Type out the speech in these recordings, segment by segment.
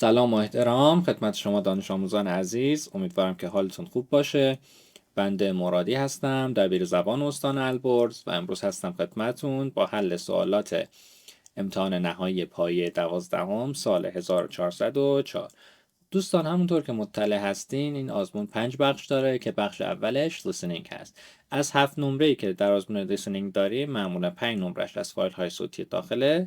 سلام و احترام خدمت شما دانش آموزان عزیز. امیدوارم که حالتون خوب باشه. بنده مرادی هستم، دبیر زبان استان البرز و امروز هستم خدمتون با حل سوالات امتحان نهایی پایه 12 سال 1404. دوستان، همونطور که مطلع هستین این آزمون 5 بخش داره که بخش اولش لیسنینگ هست. از 7 نمره‌ای که در آزمون لیسنینگ داریم معمولا 5 نمرهش از فایل های صوتی داخل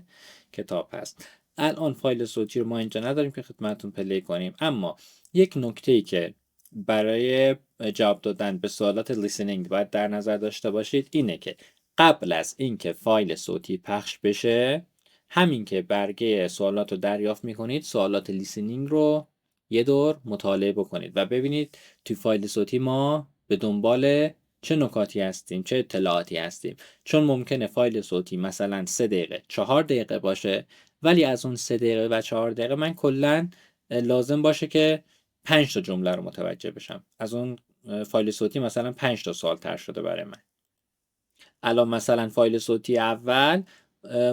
کتاب هست. الان فایل صوتی رو ما اینجا نداریم که خدمتتون پلی کنیم، اما یک نکته‌ای که برای جواب دادن به سوالات لیسنینگ باید در نظر داشته باشید اینه که قبل از اینکه فایل صوتی پخش بشه، همین که برگه سوالات رو دریافت میکنید سوالات لیسنینگ رو یه دور مطالعه بکنید و ببینید توی فایل صوتی ما به دنبال چه نکاتی هستیم، چه اطلاعاتی هستیم. چون ممکنه فایل صوتی مثلا 3 دقیقه 4 دقیقه باشه، ولی از اون 3 دقیقه و 4 دقیقه من کلا لازم باشه که 5 تا جمله رو متوجه بشم. از اون فایل صوتی مثلا 5 تا سوال طرح شده برای من. الان مثلا فایل صوتی اول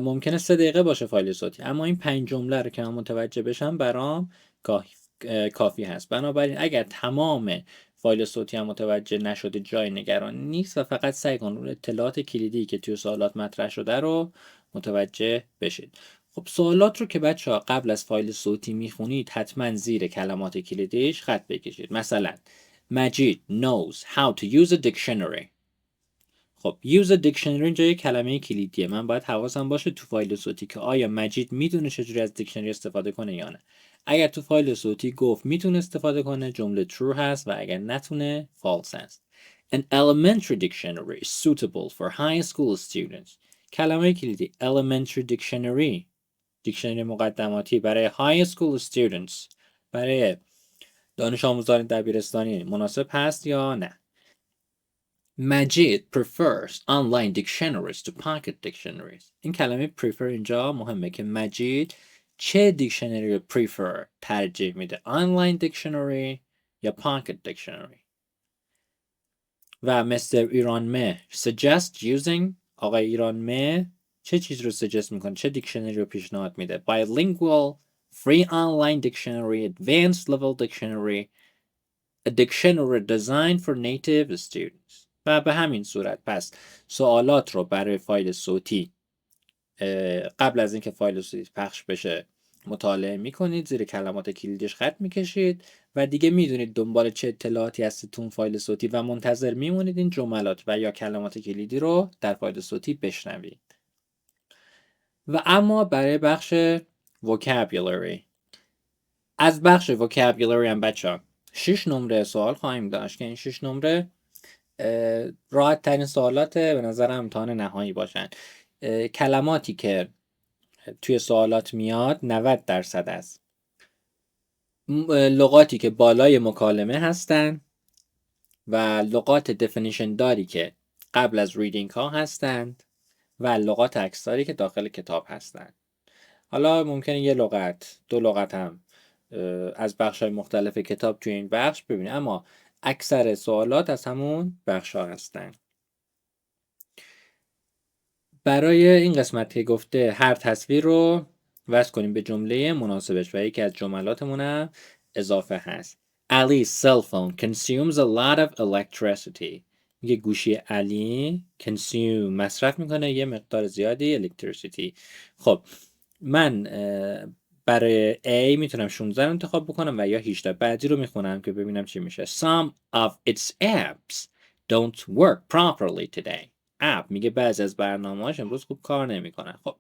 ممکنه 3 دقیقه باشه فایل صوتی، اما این 5 جمله رو که من متوجه بشم برام کافی هست. بنابراین اگر تمام فایل صوتی هم متوجه نشده جای نگران نیست و فقط سعی کن اون اطلاعات کلیدی که توی سوالات مطرح شده رو متوجه بشید. خب سوالات رو که بچه ها قبل از فایل صوتی میخونید حتما زیر کلمات کلیدیش خط بکشید. مثلا مجید knows how to use a dictionary. خب use a dictionary اینجا یه کلمه کلیدیه. من باید حواسم باشه تو فایل صوتی که آیا مجید میدونه چجوری از دیکشنری استفاده کنه یا نه. اگر تو فایل صوتی گفت میتونه استفاده کنه جمله true هست و اگر نتونه false هست. An elementary dictionary is suitable for high school students. کلمه کلیدی elementary dictionary، دیکشنری مقدماتی برای high school students، برای دانش آموزان دبیرستانی مناسب هست یا نه. Majid prefers online dictionaries to pocket dictionaries. این کلمه prefer اینجا مهمه که مجید چه دیکشنری رو prefer ترجیح میده، online dictionary یا pocket dictionary. و مستر ایرانمه suggest using، آقای ایرانمه چه چیز رو suggest میکنه، چه دیکشنری رو پیشنهاد میده؟ bilingual, free online dictionary, advanced level dictionary, a dictionary designed for native students. و به همین صورت پس سوالات رو برای فایل صوتی قبل از اینکه فایل صوتی پخش بشه مطالعه میکنید، زیر کلمات کلیدیش خط میکشید و دیگه میدونید دنبال چه اطلاعاتی هستید فایل صوتی و منتظر میمونید این جملات و یا کلمات کلیدی رو در فایل صوتی بشنوید. و اما برای بخش vocabulary، از بخش vocabulary هم بچه ها 6 نمره سوال خواهیم داشت که این 6 نمره راحت ترین سوالات به نظر امتحان نهایی باشن. کلماتی که توی سوالات میاد 90% است. لغاتی که بالای مکالمه هستن و لغات دفینیشن داری که قبل از ریدینگ ها هستند و لغات اکثری که داخل کتاب هستند. حالا ممکنه یه لغت 2 لغت هم از بخش های مختلف کتاب توی این بخش ببینید، اما اکثر سوالات از همون بخش ها هستن. برای این قسمت که گفته هر تصویر رو وصل کنیم به جمله مناسبش و یکی از جملاتمون هم اضافه هست. Ali's cell phone consumes a lot of electricity. میگه گوشی علی consume مصرف میکنه یه مقدار زیادی electricity. خب من برای A میتونم 16 انتخاب بکنم و یا 18. بعدی رو میخونم که ببینم چی میشه. Some of its apps don't work properly today. اپ میگه بعضی از برنامه‌هاش امروز خوب کار نمیکنن. خب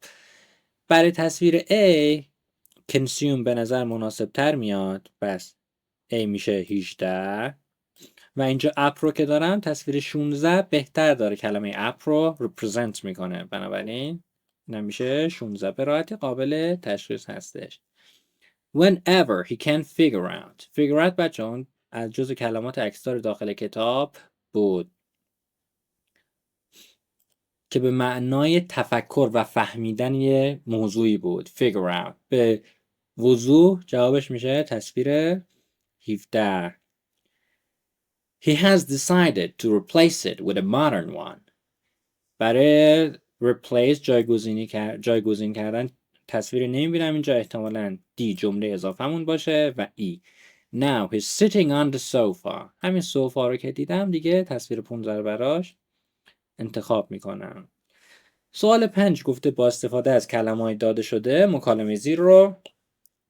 برای تصویر A consume به نظر مناسب تر میاد، پس A میشه 18 و اینجا اپ رو که دارم تصویر 16 بهتر داره، کلمه اپ رو represent میکنه، بنابراین نمیشه 16 به راحتی قابل تشخیص هستش. Whenever he can figure out بچه اون از جز کلمات اکثر داخل کتاب بود که به معنای تفکر و فهمیدن یه موضوعی بود. figure out به وضوح جوابش میشه تصویر 17. He has decided to replace it with a modern one. برای replace جایگزین کردن تصویری نمیبینم اینجا، احتمالاً دی جمله اضافه‌مون باشه و ای. Now he's sitting on the sofa. همین سوفا رو که دیدم دیگه تصویر 15 رو براش انتخاب میکنم. سوال 5 گفته با استفاده از کلمه‌های داده شده مکالمه زیر رو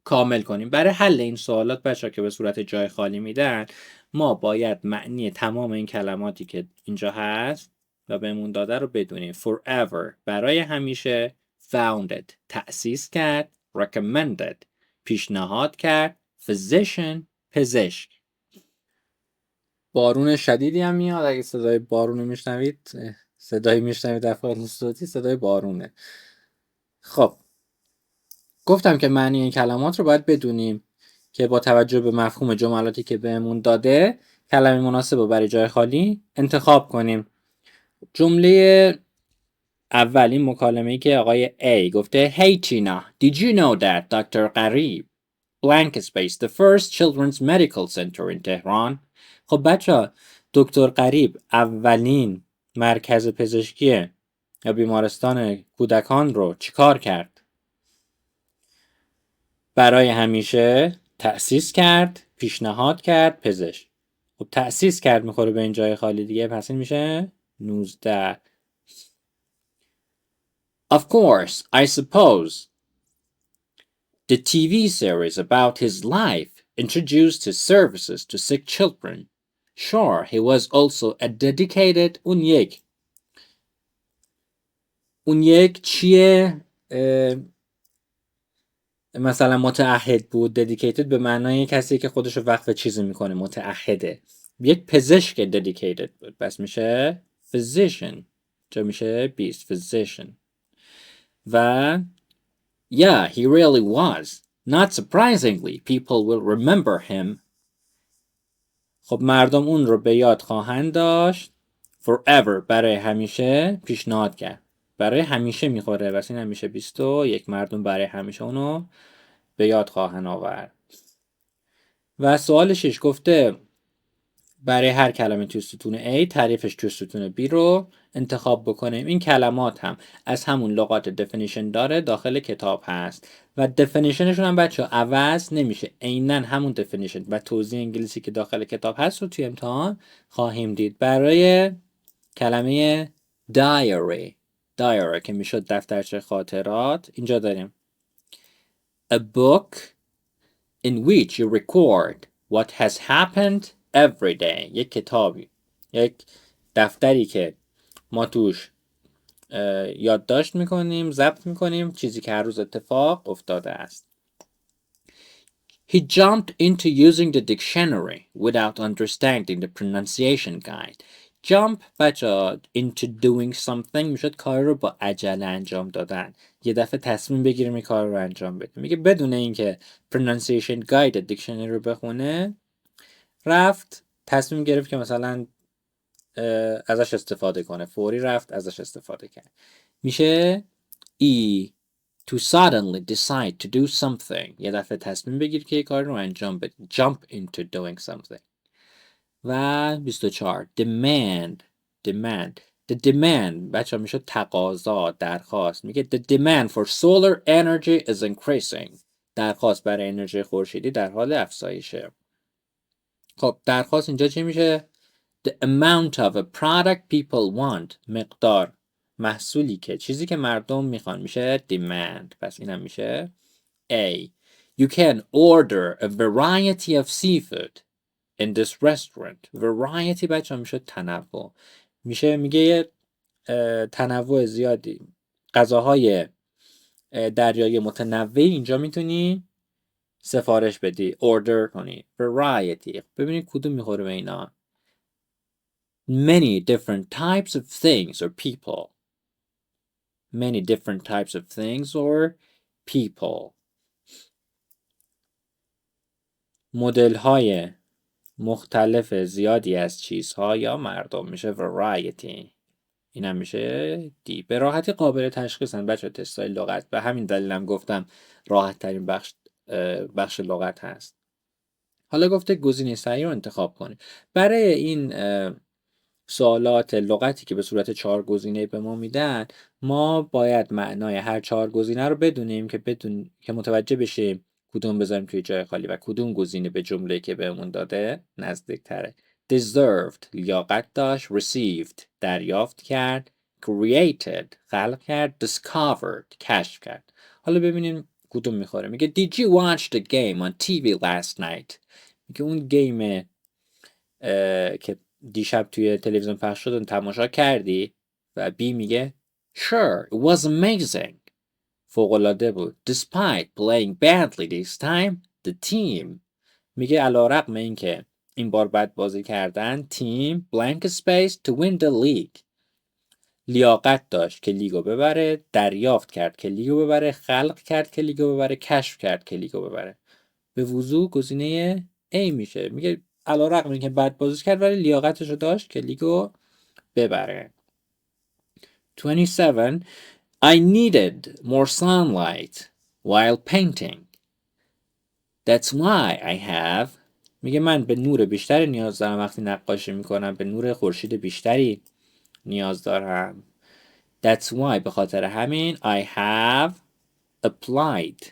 کامل کنیم. برای حل این سوالات بچه‌ها که به صورت جای خالی میدن، ما باید معنی تمام این کلماتی که اینجا هست و بهمون داده رو بدونیم. Forever برای همیشه، founded تأسیس کرد، recommended پیشنهاد کرد، physician پزشک. بارون شدیدی هم میاد، اگه صدای بارون رو میشنوید، صدایی میشنوید در فایل صوتی، صدای بارونه. خب گفتم که معنی این کلمات رو باید بدونیم که با توجه به مفهوم جملاتی که بهمون داده کلمه مناسب رو برای جای خالی انتخاب کنیم. جمله اول این مکالمه‌ای که آقای A گفته Hey Tina, did you know that Dr. Qarib blank space the first children's medical center in Tehran؟ خب بچه دکتر قریب اولین مرکز پزشکی یا بیمارستان کودکان رو چیکار کرد؟ برای همیشه تأسیس کرد، پیشنهاد کرد، پزشک. خب تأسیس کرد میخوره به این جای خالی دیگه، پس این میشه 19. Of course, I suppose the TV series about his life introduced his services to sick children. Sure, he was also a dedicated اون یک چیه؟ مثلا متعهد بود. dedicated به معنای کسی که خودش رو وقف چیزی میکنه، متعهده. یک پزشک dedicated بود، پس میشه physician، جا میشه 20 physician. و yeah, he really was. Not surprisingly, people will remember him. خب مردم اون رو به یاد خواهند داشت. Forever برای همیشه پیشنهاد کرد، برای همیشه میخوره، واسه این همیشه 21 مردم برای همیشه اونو به یاد خواهند آورد. و سوال 6 گفته برای هر کلمه توی ستون A تعریفش توی ستون B رو انتخاب بکنیم. این کلمات هم از همون لغات definition داره، داخل کتاب هست و definitionشون هم بچه عوض نمیشه، عیناً همون definition و توضیح انگلیسی که داخل کتاب هست رو توی امتحان خواهیم دید. برای کلمه diary که میشد دفترچه خاطرات، اینجا داریم a book in which you record what has happened every day. یک کتابی، یک دفتری که ما توش یادداشت میکنیم، ضبط میکنیم چیزی که هر روز اتفاق افتاده است. He jumped into using the dictionary without understanding the pronunciation guide. Jump بچه into doing something میشد کار رو با عجله انجام دادن، یه دفعه تصمیم بگیریم این کار رو انجام بدیم. میگه بدون اینکه pronunciation guide دیکشنری رو بخونه رفت تصمیم گرفت که مثلا ازش استفاده کنه، فوری رفت ازش استفاده کرد. میشه to suddenly decide to do something، یه دفعه تصمیم بگیر که یه کار رو انجام بدی. jump into doing something. و 24 the demand بچه میشه تقاضا، درخواست. میگه the demand for solar energy is increasing. درخواست برای انرژی خورشیدی در حال افزایشه. خب درخواست اینجا چی میشه؟ the amount of a product people want، مقدار محصولی که چیزی که مردم میخوان، میشه demand. پس این هم میشه A. You can order a variety of seafood in this restaurant. variety بچه میشه تنوع، میگه تنوع زیادی غذاهای دریایی متنوعی اینجا میتونی سفارش بدی، order کنی. variety ببینید کدوم میخوره به اینا. many different types of things or people. many different types of things or people. مدل های مختلف زیادی از چیزها یا مردم، میشه variety. این هم میشه دی. به راحتی قابل تشخیصن بچه تستای لغت، به همین دلیلم گفتم راحت ترین بخش لغت هست. حالا گفته گزینه صحیح رو انتخاب کنید. برای این سوالات لغتی که به صورت 4 گزینه به ما میدن، ما باید معنای هر 4 گزینه رو بدونیم که متوجه بشیم کدوم بذاریم توی جای خالی و کدوم گزینه به جمله که بهمون داده نزدیک تره. deserved لیاقت داشت. received دریافت کرد. created خلق کرد. discovered کشف کرد. حالا ببینیم کدوم میخوره. میگه did you watch the game on TV last night؟ میگه اون گیم که دیشب توی تلویزیون پخش شد تماشا کردی؟ و بی میگه sure it was amazing فوق‌العاده بود. despite playing badly this time the team میگه علیرغم اینکه این بار بد بازی کردن تیم blank space to win the league لیاقت داشت که لیگو ببره، دریافت کرد که لیگو ببره، خلق کرد که لیگو ببره، کشف کرد که لیگو ببره. به وضوح گزینه A میشه. میگه علیرغم اینکه بد بازی کرد ولی لیاقتشو داشت که لیگو ببره. 27 I needed more sunlight while painting. That's why I have میگه من به نور بیشتری نیاز دارم وقتی نقاشی میکنم، به نور خورشید بیشتری نیاز دارم. That's why به خاطر همین I have applied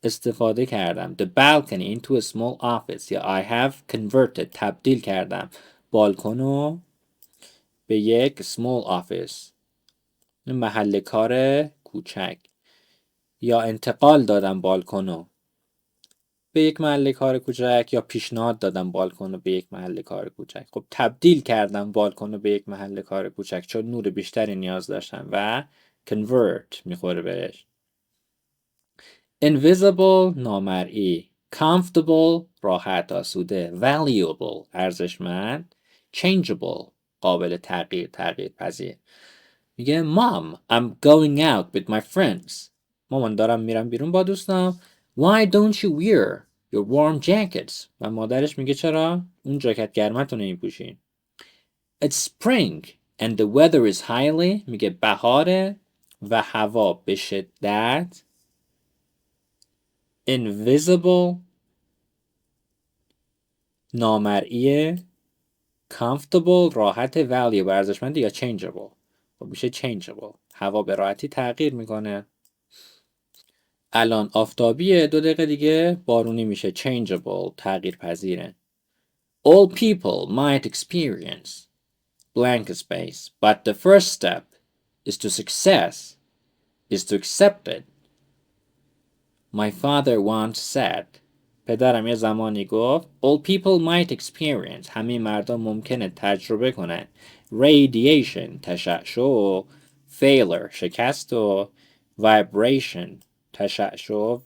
استفاده کردم the balcony into a small office یا I have converted تبدیل کردم بالکنو به یک small office محل کار کوچک یا انتقال دادم بالکنو به یک محل کار کوچک یا پیشنهاد دادم بالکنو به یک محل کار کوچک. خب تبدیل کردم بالکنو به یک محل کار کوچک چون نور بیشتری نیاز داشتم و convert میخوره بهش. invisible نامرئی. comfortable راحت آسوده. valuable ارزشمند. changeable قابل تغییر پذیر. میگه mom I'm going out with my friends مامان دارم میرم بیرون با دوستام. why don't you wear your warm jackets و مادرش میگه چرا اون جاکت گرمتو نمیپوشین. it's spring and the weather is highly میگه بهاره و هوا به شدت. invisible نامرئی. comfortable راحت. valuable ارزشمند یا changeable خب میشه changeable هوا به راحتی تغییر میکنه. الان آفتابیه 2 دقیقه دیگه بارونی میشه changeable تغییر پذیره. all people might experience blank space but the first step is to success is to accept it. my father once said پدرم یه زمانی گفت all people might experience همه مردم ممکنه تجربه کنن radiation تشعشع و failure شکست و vibration تشعشع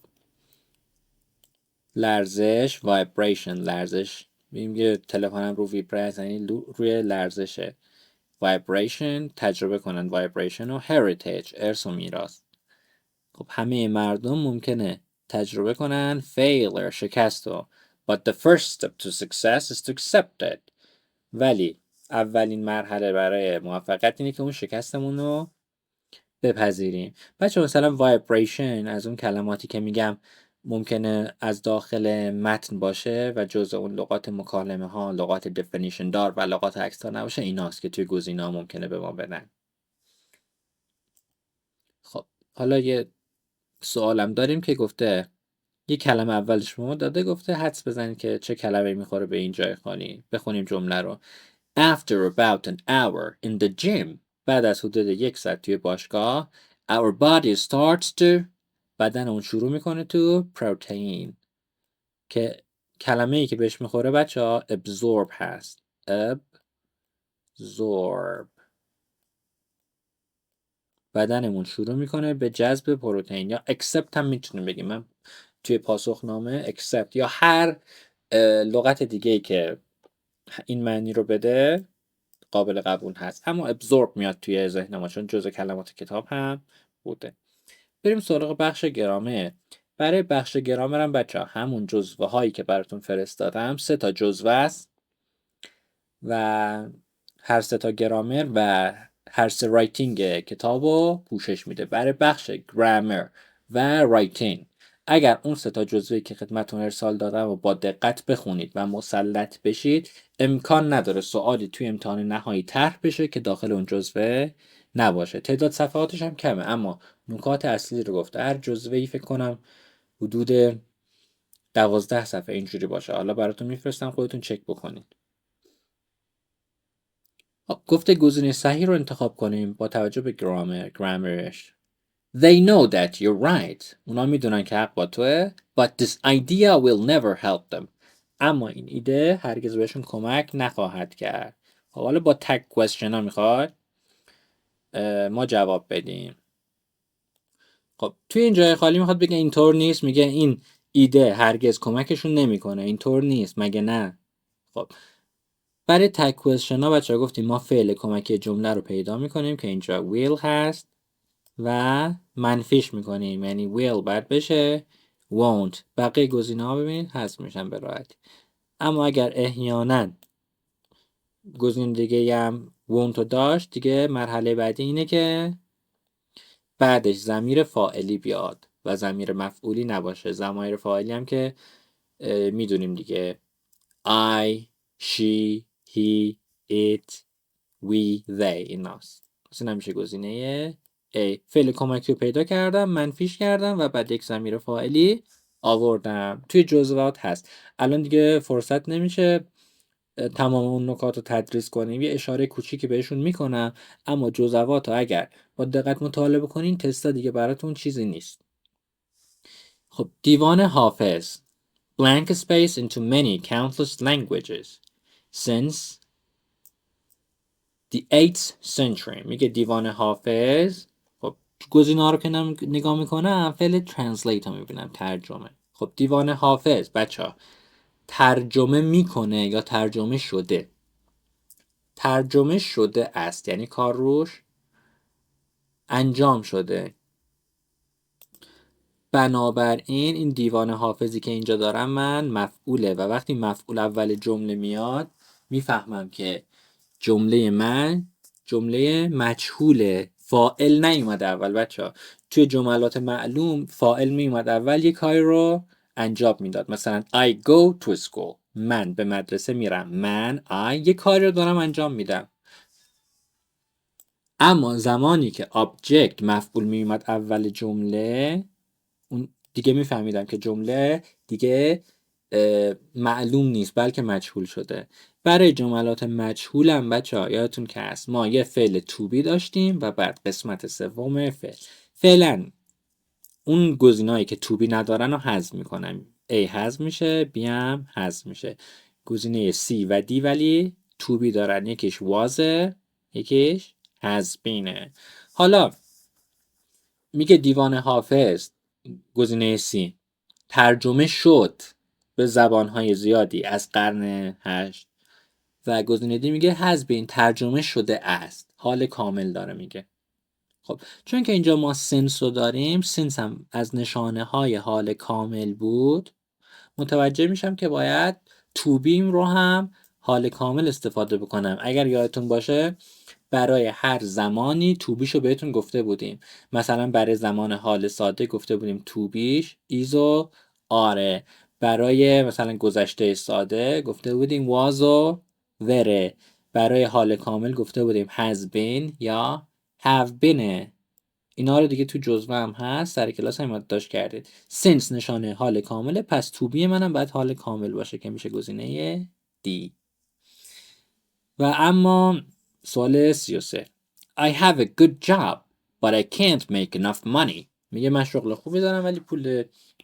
لرزش vibration لرزش میگه تلفنم رو ویبرت یعنی روی لرزشه. vibration تجربه کنن vibration و heritage ارث و میراث. خب همه مردم ممکنه تجربه کنن failure شکست و but the first step to success is to accept it ولی اولین مرحله برای موفقیت اینه که اون شکستمون رو بپذیریم. بچه مثلا vibration از اون کلماتی که میگم ممکنه از داخل متن باشه و جزء اون لغات مکالمه ها لغات definition دار و لغات عکس‌دار نباشه ایناست که توی گزینه ها ممکنه به ما بدن. خب حالا یه سوالم داریم که گفته یه کلمه اولش به ما داده گفته حدس بزنید که چه کلمه میخوره به این جای خالی. بخونیم جمله رو. After about an hour in the gym بعد از حدود 1 ساعت توی باشگاه our body starts to بدن اون شروع میکنه تو protein که کلمه ای که بهش میخوره بچه ها absorb هست. absorb بدنمون شروع میکنه به جذب پروتئین یا accept هم میتونیم بگیم. من توی پاسخنامه accept یا هر لغت دیگه ای که این معنی رو بده قابل قبول هست اما absorb میاد توی ذهن ما چون جزء کلمات کتاب هم بوده. بریم سراغ بخش گرامر. برای بخش گرامر هم بچه ها همون جزوه هایی که براتون فرستادم 3 تا جزوه است و هر 3 تا گرامر و هر 3 رایتینگ کتاب رو پوشش میده. برای بخش گرامر و رایتینگ اگر اون 3 تا جزوه‌ای که خدمتتون ارسال دادم و با دقت بخونید و مسلط بشید، امکان نداره سوالی توی امتحان نهایی طرح بشه که داخل اون جزوه نباشه. تعداد صفحاتش هم کمه، اما نکات اصلی رو گفته. هر جزوه‌ای فکر کنم حدود 12 صفحه اینجوری باشه. حالا براتون میفرستم خودتون چک بکنید. گفته گزینه صحیح رو انتخاب کنیم با توجه به گرامرش. They know that you're right. اونا میدونن که حق با توه. But this idea will never help them. اما این ایده هرگز بهشون کمک نخواهد کرد. حالا با تگ کوئسشن ها میخواد ما جواب بدیم. خب توی این جای خالی میخواد بگه اینطور نیست، میگه این ایده هرگز کمکشون نمیکنه. اینطور نیست مگه نه؟ خب برای تگ کوئسشن ها بچه‌ها گفتیم ما فعل کمکی جمله رو پیدا میکنیم که اینجا will هست و منفیش میکنیم، یعنی will بعد بشه won't. بقیه گزینه ها ببینید حذف میشن به راحتی. اما اگر احیانا گزینه دیگه هم won't رو داشت، دیگه مرحله بعدی اینه که بعدش ضمیر فاعلی بیاد و ضمیر مفعولی نباشه. ضمایر فاعلی هم که میدونیم دیگه I, she, he, it, we, they ایناست. پس این میشه گزینه A. فعل کمکی رو پیدا کردم، منفیش کردم و بعد یک ضمیر فاعلی آوردم. توی جزوات هست. الان دیگه فرصت نمیشه تمام اون نکات رو تدریس کنیم، یه اشاره کوچیکی بهشون میکنم، اما جزوات رو اگر با دقت مطالعه کنین تستا دیگه براتون چیزی نیست. خب دیوان حافظ blank space into many countless languages since the 8th century. میگه دیوان حافظ. خب گزینه ها رو که نگاه میکنم فعل translate ها میبینم، ترجمه. خب دیوان حافظ بچه ها ترجمه میکنه یا ترجمه شده؟ ترجمه شده است، یعنی کار روش انجام شده. بنابراین این دیوان حافظی که اینجا دارم من مفعوله و وقتی مفعول اول جمله میاد میفهمم که جمله من جمله مجهوله، فاعل نیومده اول. بچه ها توی جملات معلوم فاعل میومد اول، یک کاری رو انجام میداد. مثلا I go to school، من به مدرسه میرم. من یک کاری رو دارم انجام میدم. اما زمانی که object مفعول میومد اول جمله، اون دیگه میفهمیدم که جمله دیگه معلوم نیست بلکه مجهول شده. برای جملات مجهولم بچه‌ها یادتون که هست ما یه فعل to be داشتیم و بعد قسمت سوم فعل. فعلا اون گزینه‌ای که to be ندارن رو حذف میکنم. A حذف میشه، B هم حذف میشه. گزینه C و D ولی to be دارن، یکیش was یکیش has been. حالا میگه دیوان حافظ گزینه C ترجمه شد به زبانهای زیادی از قرن 8 و گزینه دی میگه has been ترجمه شده است، حال کامل داره میگه. خب چون که اینجا ما since رو داریم، since هم از نشانه های حال کامل بود، متوجه میشم که باید to be رو هم حال کامل استفاده بکنم. اگر یادتون باشه برای هر زمانی to be شو بهتون گفته بودیم. مثلا برای زمان حال ساده گفته بودیم to be is و are. برای مثلا گذشته ساده گفته بودیم was و were. برای حال کامل گفته بودیم has been یا have been. اینا رو دیگه تو جزوه هم هست، سر کلاس هم یادداشت کردید. since نشانه حال کامله، پس to be منم باید حال کامل باشه که میشه گزینه D. و اما سوال 33 I have a good job but I can't make enough money. میگه من شغل خوبی دارم ولی پول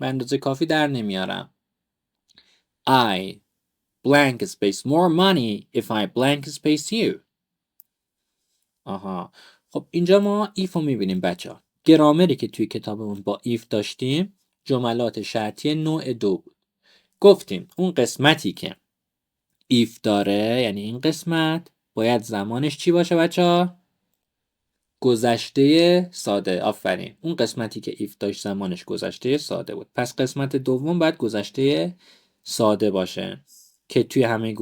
به اندازه کافی در نمیارم. I blank space more money if I blank space you. آها خب اینجا ما if رو میبینیم بچه ها. گرامری که توی کتابمون با if داشتیم جملات شرطی نوع 2 بود. گفتیم اون قسمتی که if داره یعنی این قسمت باید زمانش چی باشه بچه ها؟ گذشته ساده. آفرین، اون قسمتی که if داشت زمانش گذشته ساده بود. پس قسمت دوم باید گذشته ساده باشه که توی همه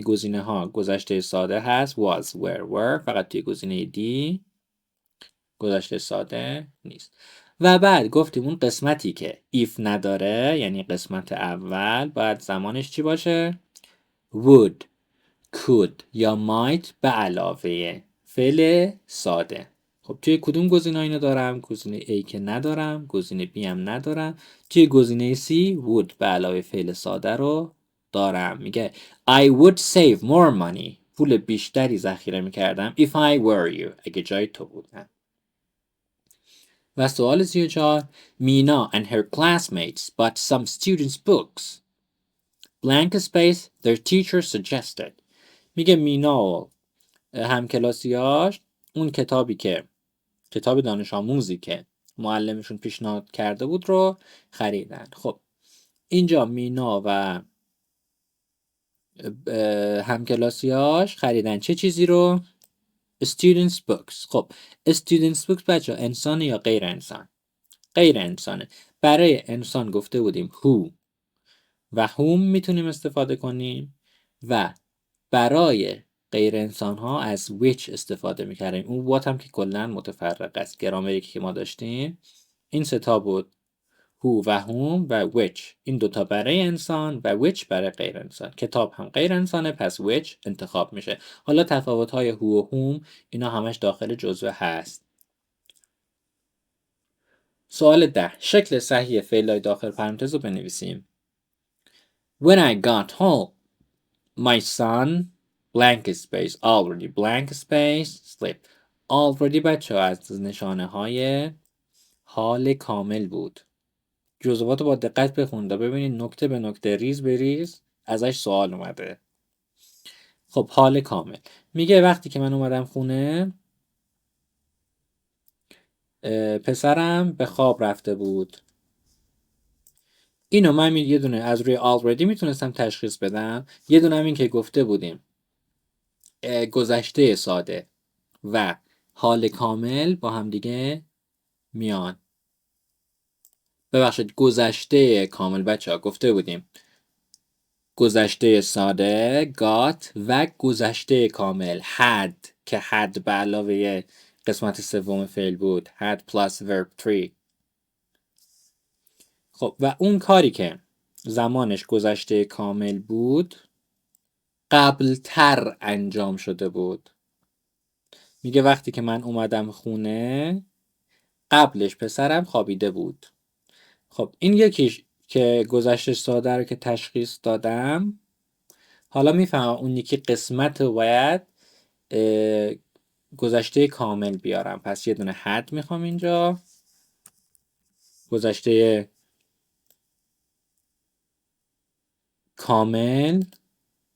گزینه ها گذشته ساده هست was were were. فقط توی گزینه D گذشته ساده نیست. و بعد گفتیم اون قسمتی که if نداره، یعنی قسمت اول، باید زمانش چی باشه؟ would، could یا might به علاوه فعل ساده. خب توی کدوم گزینه اینو دارم؟ گزینه A که ندارم، گزینه B هم ندارم. توی گزینه C would به علاوه فعل ساده رو دارم. میگه I would save more money. پول بیشتری ذخیره میکردم if I were you. اگه جای تو بودم. و سوال 34 مینا and her classmates bought some students books. Blank space their teacher suggested. میگه مینا و همکلاسیاش اون کتاب دانش آموزی که معلمشون پیشنهاد کرده بود رو خریدن. خب اینجا مینا و همکلاسیاش خریدن چه چیزی رو؟ students books. خب students books بچه انسان یا غیر انسان؟ غیر انسانه. برای انسان گفته بودیم who و whom میتونیم استفاده کنیم و برای غیر انسان ها از which استفاده میکردیم. اون what هم که کلن متفرق است. گرامری که ما داشتیم این ستا بود، who و whom و which. این دوتا برای انسان و which برای غیر انسان. کتاب هم غیر انسانه پس which انتخاب میشه. حالا تفاوت های who و whom اینا همش داخل جزوه هست. سوال 10 شکل صحیح فعلای داخل پرانتز رو بنویسیم. When I got home my son blank space already blank space slept. already بچه از نشانه های حال کامل بود. جزوات رو با دقت بخونید ببینید نکته به نکته ریز به ریز ازش سوال اومده. خب حال کامل میگه وقتی که من اومدم خونه پسرم به خواب رفته بود. اینو من یه دونه از روی already میتونستم تشخیص بدم، یه دونه هم این که گفته بودیم گذشته ساده و حال کامل با هم دیگه میان. ببخشید گذشته کامل بچه ها گفته بودیم گذشته ساده got و گذشته کامل had که had به علاوه قسمت سوم فعل بود had plus verb 3. خب و اون کاری که زمانش گذشته کامل بود قبل تر انجام شده بود. میگه وقتی که من اومدم خونه قبلش پسرم خوابیده بود. خب این یکیش که گذشته ساده رو که تشخیص دادم. حالا میفهمم اون یکی قسمت رو باید گذشته کامل بیارم. پس یه دونه had میخوام اینجا. گذشته کامل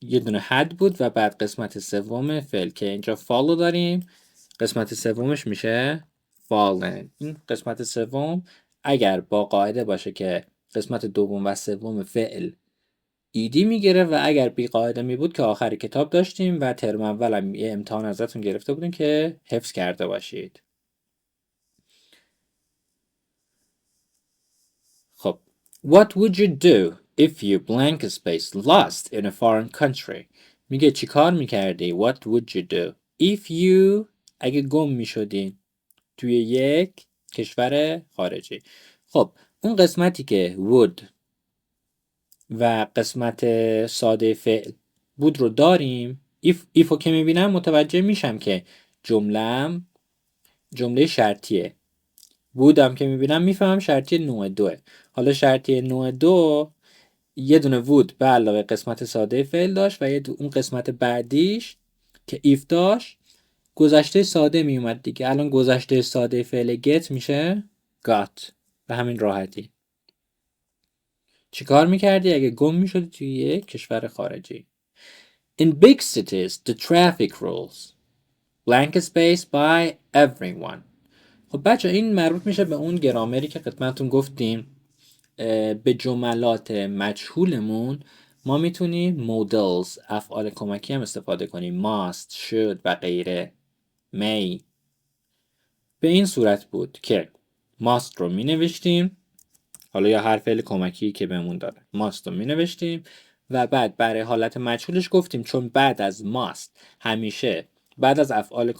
یه دونه had بود و بعد قسمت سوم فعل که اینجا follow داریم قسمت سومش میشه fallen. این قسمت سوم اگر با قاعده باشه که قسمت دوم و سوم فعل ایدی میگیره و اگر بی قاعده می بود که آخر کتاب داشتیم و ترم اول هم یه امتحان ازتون گرفته بودیم که حفظ کرده باشید. خب What would you do if you blank space lost in a foreign country؟ میگه چی کار میکردی؟ What would you do if you اگه گم میشدین توی یک کشور خارجی. خب اون قسمتی که would و قسمت ساده فعل بود رو داریم. ایفو که میبینم متوجه میشم که جمله شرطیه. بودم که میبینم میفهمم شرطی نوع دوه. حالا شرطی نوع دو یه دونه would به علاوه قسمت ساده فعل داشت و اون قسمت بعدیش که if داشت گذشته ساده میومد دیگه. الان گذشته ساده فعل get میشه got. به همین راحتی. چیکار میکردی اگه گم میشدی توی یک کشور خارجی؟ In big cities the traffic rules blank space by everyone. خب بچه این مربوط میشه به اون گرامری که خدمتتون گفتیم. به جملات مجهولمون ما میتونیم modals افعال کمکی هم استفاده کنیم. must، should و غیره. may. به این صورت بود که must رو می نوشتیم. حالا یا هر فعل کمکی که بهمون داره must رو می نوشتیم و بعد برای حالت مجهولش گفتیم چون بعد از must همیشه بعد از افعال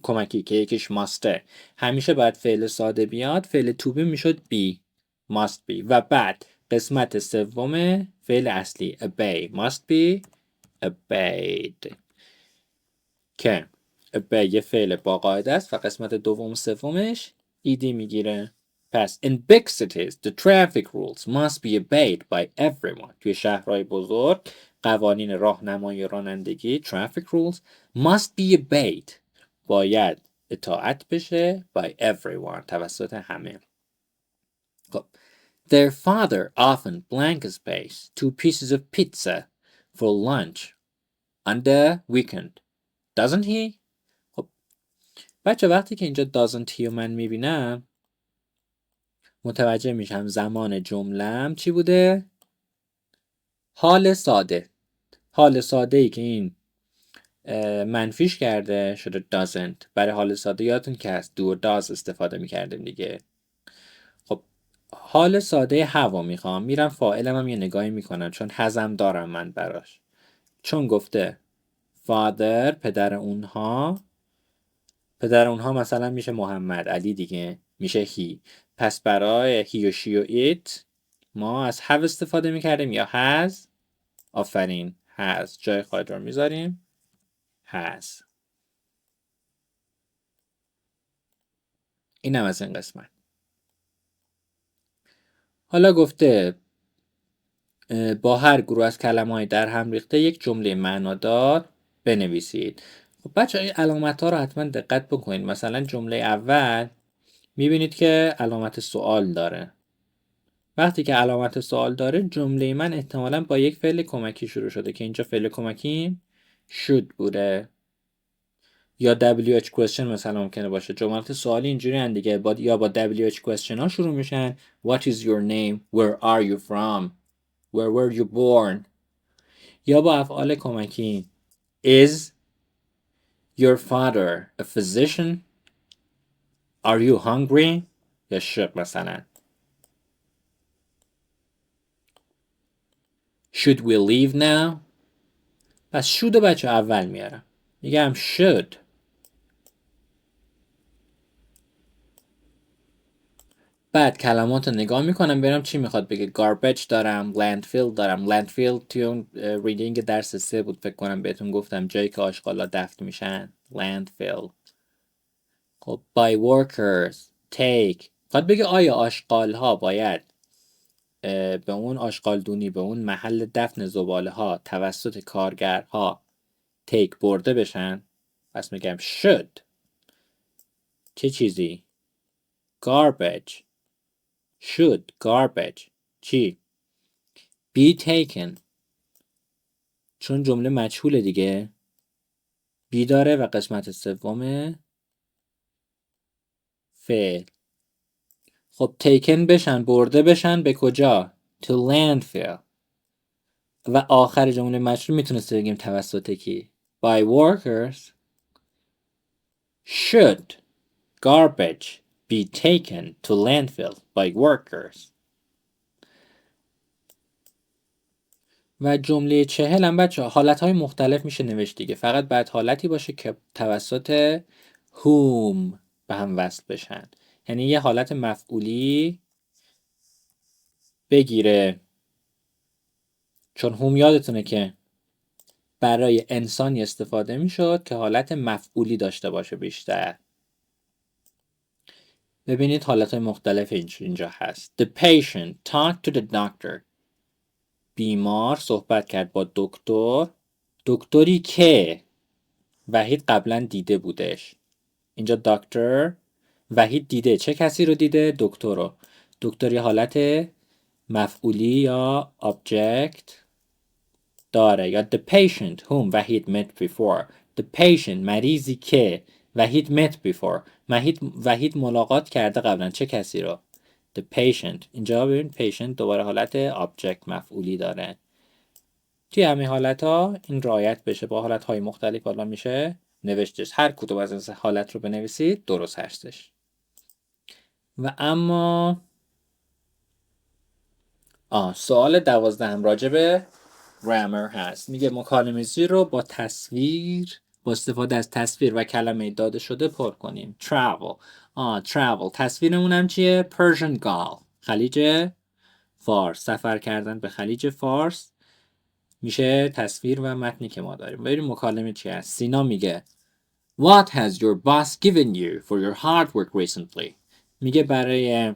کمکی که یکیش ماسته همیشه باید فعل ساده بیاد. فعل to be میشد be must be و بعد قسمت سوم فعل اصلی obey must be obeyed که obey یه فعل با قاعده است و قسمت دوم سومش ed میگیره. پس in big cities the traffic rules must be obeyed by everyone. توی شهرهای بزرگ قوانین راهنمایی رانندگی traffic rules must be obeyed باید اطاعت بشه by everyone توسط همه. خب their father often blankets pays 2 pieces of pizza for lunch on the weekend doesn't he. خب بچه وقتی که اینجا doesn't he رو من میبینم متوجه میشم زمان جملم چی بوده؟ حال ساده. حال ساده ای که این منفیش کرده شده doesn't. برای حال ساده یادتون که از do و does استفاده میکردیم دیگه. خب حال ساده هوا میخوام میرم فاعلم هم یه نگاهی میکنم چون هزم دارم من براش. چون گفته father پدر اونها مثلا میشه محمد علی دیگه میشه he. پس برای he و she و it ما از have استفاده میکردیم یا has. آفرین has جای خارج رو میذاریم has. اینم از این قسمت. حالا گفته با هر گروه از کلمه‌های در هم ریخته یک جمله معنادار بنویسید. خب بچه‌ها این علامت‌ها رو حتما دقت بکنید. مثلا جمله اول میبینید که علامت سوال داره. وقتی که علامت سوال داره جمله من احتمالاً با یک فعل کمکی شروع شده که اینجا فعل کمکی should بوده یا WH question مثلا ممکنه باشه. جملات سوالی اینجوری هن دیگه یا با WH question ها شروع میشن. What is your name? Where are you from? Where were you born? یا با افعال کمکی Is your father a physician? Are you hungry? یا should مثلا Should we leave now? پس should بچه اول میارم میگم should. بعد کلمات رو نگاه میکنم برم چی میخواد بگه. garbage دارم landfill دارم. landfill توی اون ریدینگ درس 3 بود فکر کنم بهتون گفتم جایی که آشغالا دفن میشن landfill. خب by workers take میخواد بگه آیا آشغال ها باید به اون آشغالدونی به اون محل دفن زباله ها توسط کارگرها take برده بشن. پس میگم should چه چیزی garbage should garbage چی be taken چون جمله مجهوله دیگه be داره و قسمت سوم فعل. خب taken بشن برده بشن به کجا to landfill و آخر جمله مجهول میتونست بگیم توسط کی by workers should garbage be taken to landfill by workers. و جمله 40 هم بچه حالتهای مختلف میشه نوشت دیگه. فقط بعد حالتی باشه که توسط whom به هم وصل بشن. یعنی یه حالت مفعولی بگیره چون whom یادتونه که برای انسانی استفاده میشد که حالت مفعولی داشته باشه بیشتر. ببینید حالتهای مختلف اینجا هست. The patient talked to the doctor. بیمار صحبت کرد با دکتر. دکتری که وحید قبلا دیده بودش. اینجا دکتر وحید دیده چه کسی رو دیده؟ دکتر رو. دکتر یه حالت مفعولی یا object داره. یا the patient whom وحید met before. The patient مریضی که وحید met before. وحید ملاقات کرده قبلا چه کسی رو؟ The patient. اینجا ببین patient دوباره حالت object مفعولی داره. توی همه حالت ها این رعایت بشه. با حالت های مختلف حالا میشه نوشتش. هر کدوم از این حالت رو بنویسید درست هستش. و اما سوال 12 راجع به grammar هست. میگه مکالمه‌نویسی رو با با استفاده از تصویر و کلمه داده شده پر کنیم. travel. travel. تصویرمون هم چیه؟ Persian Gulf. خلیج فارس. سفر کردن به خلیج فارس میشه تصویر و متنی که ما داریم. بریم مکالمه چی هست. سینا میگه What has your boss given you for your hard work recently? میگه برای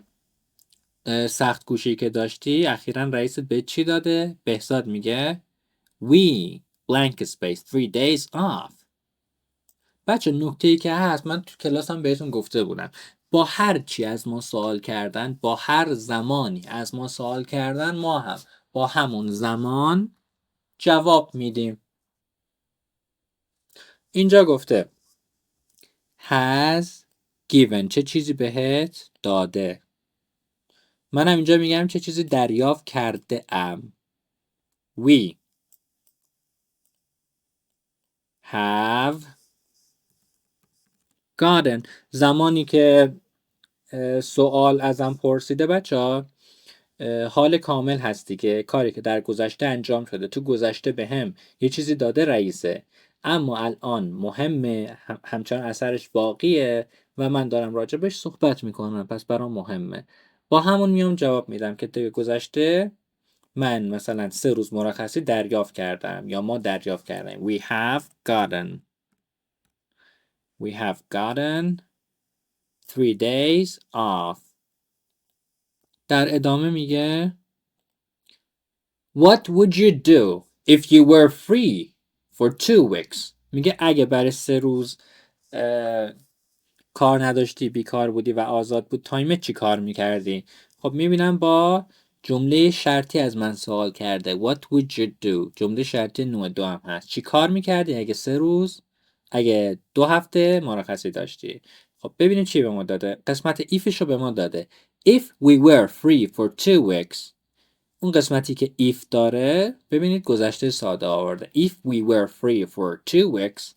سخت کوشی که داشتی اخیراً رئیست به چی داده؟ بهزاد میگه We blank space 3 days off. بچه نکته‌ای که هست من تو کلاسم بهتون گفته بودم با هر چی از ما سوال کردن، با هر زمانی از ما سوال کردن، ما هم با همون زمان جواب میدیم. اینجا گفته has given چه چیزی بهت داده. منم اینجا میگم چه چیزی دریافت کرده ام. We have gotten. زمانی که سوال ازم پرسیده بچه حال کامل هست دیگه، کاری که در گذشته انجام شده، تو گذشته به هم یه چیزی داده رئیسه اما الان مهمه، همچنان اثرش باقیه و من دارم راجبش صحبت میکنم، پس برام مهمه. با همون میام جواب میدم که تو گذشته من مثلا 3 روز مرخصی دریافت کردم یا ما دریافت کردیم. We have gotten 3 days off. در ادامه میگه What would you do if you were free for 2 weeks? میگه اگه برای 3 روز کار نداشتی، بیکار بودی و آزاد بود، تایمت چی کار میکردی؟ خب میبینم با جمله شرطی از من سوال کرده. What would you do؟ جمله شرطی نوع 2 هم هست. چی کار میکردی اگه 3 روز، اگه 2 هفته مرخصی داشتی؟ خب ببینید چی به ما داده. قسمت ifش رو به ما داده. If we were free for 2 weeks. اون قسمتی که if داره ببینید گذشته ساده آورده. If we were free for 2 weeks.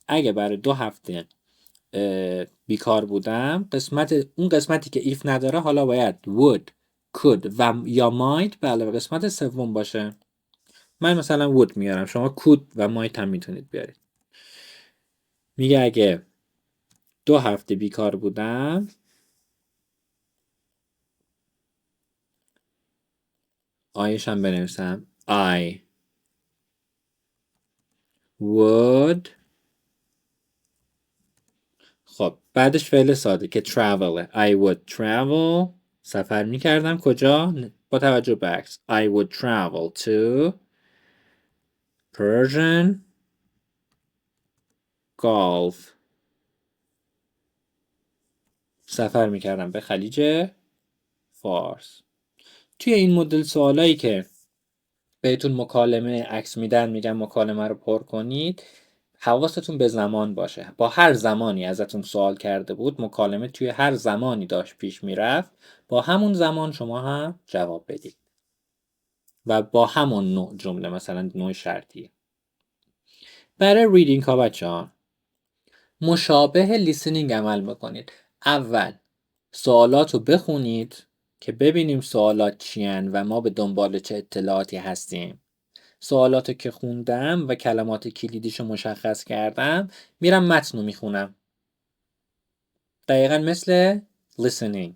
اگه برای 2 هفته بیکار بودم، اون قسمتی که if نداره حالا باید would، could و یا might به علاوه قسمت سوم باشه. من مثلا would میارم، شما could و might هم میتونید بیارید. میگه اگه 2 هفته بیکار بودم آیش هم بنویسم I would. خب بعدش فعل ساده که travel. I would travel. سفر میکردم کجا؟ با توجه به عکس. I would travel to Persian Gulf. سفر میکردم به خلیج فارس. توی این مدل سوالایی که بهتون مکالمه عکس میدن میگن مکالمه رو پر کنید، حواستون به زمان باشه. با هر زمانی ازتون سوال کرده بود، مکالمه توی هر زمانی داشت پیش میرفت، با همون زمان شما هم جواب بدید و با همون نوع جمله، مثلا نوع شرطی. برای ریدینگ ها بچه ها مشابه لیسنینگ عمل بکنید. اول سوالات رو بخونید که ببینیم سوالات چیان و ما به دنبال چه اطلاعاتی هستیم. سوالاتو که خوندم و کلمات کلیدیشو مشخص کردم، میرم متن رو میخونم. دقیقا مثل listening.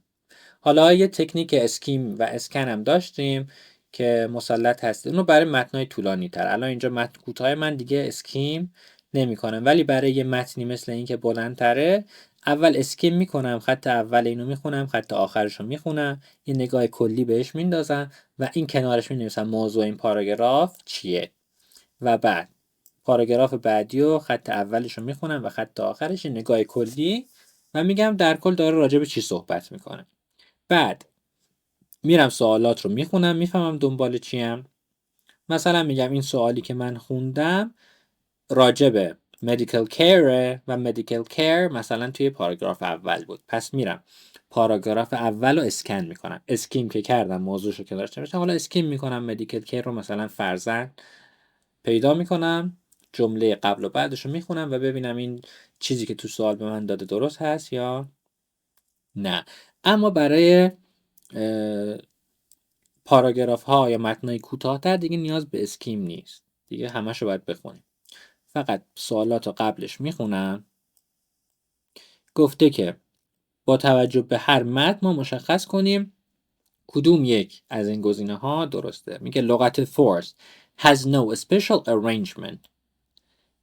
حالا یه تکنیک اسکیم و اسکن هم داشتیم که مسلط هست، اونو برای متنای طولانی تر. الان اینجا متن کوتاه من دیگه اسکیم نمی کنم، ولی برای یه متنی مثل این که بلندتره اول اسکیم میکنم، خط اول اینو میخونم، خط آخرش رو میخونم، یه نگاه کلی بهش میندازم و این کنارش مینویسم موضوع این پاراگراف چیه و بعد پاراگراف بعدی و خط اولش رو میخونم و خط آخرش یه نگاه کلی و میگم در کل داره راجع به چی صحبت میکنه. بعد میرم سوالات رو میخونم، میفهمم دنبال چیم. مثلا میگم این سوالی که من خوندم راجع به medical care و medical care مثلا توی پاراگراف اول بود، پس میرم پاراگراف اول رو اسکن میکنم. اسکیم که کردم موضوعشو که داشته باشم، حالا اسکیم میکنم medical care رو مثلا فرضاً پیدا میکنم، جمله قبل و بعدش رو میخونم و ببینم این چیزی که تو سوال به من داده درست هست یا نه. اما برای پاراگراف ها یا متنای کوتاه‌تر دیگه نیاز به اسکیم نیست، دیگه همشو باید بخونیم. فقط سوالات رو قبلش میخونم. گفته که با توجه به هر متن ما مشخص کنیم کدوم یک از این گزینه ها درسته. میگه لغت فورس has no special arrangement.